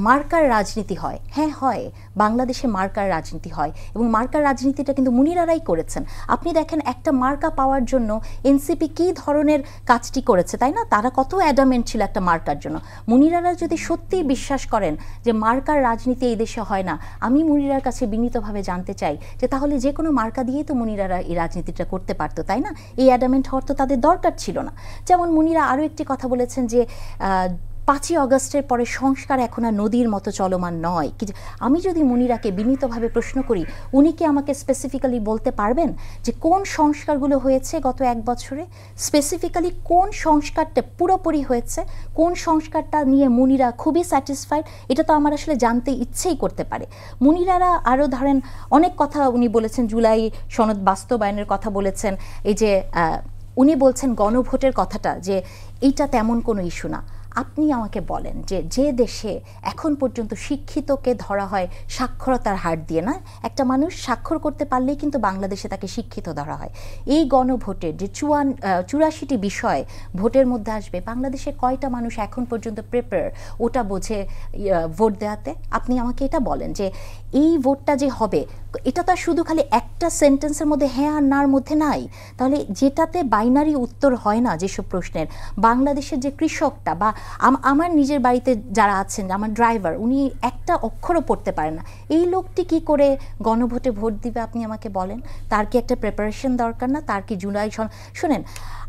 Marker রাজনীতি হয়, হ্যাঁ হয়, বাংলাদেশে মার্কার রাজনীতি হয় এবং মার্কার রাজনীতিটা কিন্তু মুনিরারাই করেছেন। আপনি দেখেন একটা মার্কা পাওয়ার জন্য এনসিপি কী ধরনের কাজটি করেছে, তাই না? তারা কত অ্যাডামেন্ট ছিল একটা মার্কার জন্য। মুনিরারা যদি সত্যিই বিশ্বাস করেন যে মার্কার রাজনীতি এই দেশে হয় না, আমি মুনিরার কাছে বিনীতভাবে জানতে চাই যে তাহলে যে কোনো মার্কা দিয়েই তো মুনিরারা এই রাজনীতিটা করতে পারতো, তাই না? এই অ্যাডামেন্ট হওয়ার তো তাদের দরকার ছিল না। যেমন মুনিরা আরও একটি কথা বলেছেন যে 5ই অগস্টের পরে সংস্কার এখন আর নদীর মতো চলমান নয়। আমি যদি মুনিরাকে বিনীতভাবে প্রশ্ন করি, উনি কি আমাকে স্পেসিফিক্যালি বলতে পারবেন যে কোন সংস্কারগুলো হয়েছে গত 1 বছরে? স্পেসিফিক্যালি কোন সংস্কারটা পুরোপুরি হয়েছে, কোন সংস্কারটা নিয়ে মুনিরা খুবই স্যাটিসফাইড? এটা তো আমার আসলে জানতে ইচ্ছেই করতে পারে। মুনিরারা আরও ধরেন অনেক কথা উনি বলেছেন, জুলাই সনদ বাস্তবায়নের কথা বলেছেন, এই যে উনি বলছেন গণভোটের কথাটা, যে এইটা তেমন কোনো ইস্যু না। আপনি আমাকে বলেন যে যে দেশে এখন পর্যন্ত শিক্ষিতকে ধরা হয় সাক্ষরতার হার দিয়ে, না, একটা মানুষ স্বাক্ষর করতে পারলেই কিন্তু বাংলাদেশে তাকে শিক্ষিত ধরা হয়। এই গণভোটের যে 84টি বিষয় ভোটের মধ্যে আসবে, বাংলাদেশে কয়টা মানুষ এখন পর্যন্ত প্রিপেয়ার ওটা বোঝে ভোট দেওয়াতে? আপনি আমাকে এটা বলেন যে এই ভোটটা যে হবে, এটা তো শুধু খালি একটা সেন্টেন্সের মধ্যে হ্যাঁ আর নার মধ্যে নাই। তাহলে যেটাতে বাইনারি উত্তর হয় না যেসব প্রশ্নের, বাংলাদেশের যে কৃষকটা বা আমার নিজের বাড়িতে যারা আছেন, আমার ড্রাইভার, উনি একটা অক্ষরও পড়তে পারেন না, এই লোকটি কি করে গণভোটে ভোট দিবে? আপনি আমাকে বলেন। তার কি একটা প্রিপারেশন দরকার না? তার কি জুলাই সনদ? শোনেন,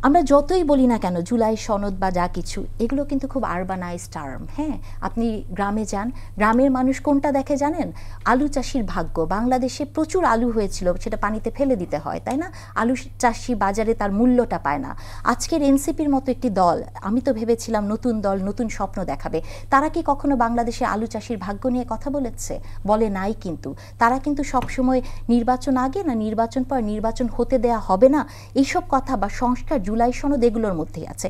আমরা যতই বলি না কেন জুলাই সনদ বা যা কিছু, এগুলো কিন্তু খুব আরবানাইজ টার্ম। হ্যাঁ, আপনি গ্রামে যান, গ্রামের মানুষ কোনটা দেখে জানেন? আলু চাষির ভাগ্য। বাংলাদেশে প্রচুর আলু হয়েছিল, সেটা পানিতে ফেলে দিতে হয়, তাই না? আলু চাষি বাজারে তার মূল্যটা পায় না। আজকের এনসিপির মতো একটি দল, আমি তো ভেবেছিলাম নতুন দল নতুন স্বপ্ন দেখাবে, তারা কি কখনো বাংলাদেশে আলু চাষির ভাগ্য নিয়ে কথা বলেছে? বলে নাই। কিন্তু তারা কিন্তু সবসময় নির্বাচন আগে না নির্বাচন পর, নির্বাচন হতে দেয়া হবে না, এইসব কথা বা সংস্কার, জুলাই সনদ, এগুলোর মধ্যেই আছে।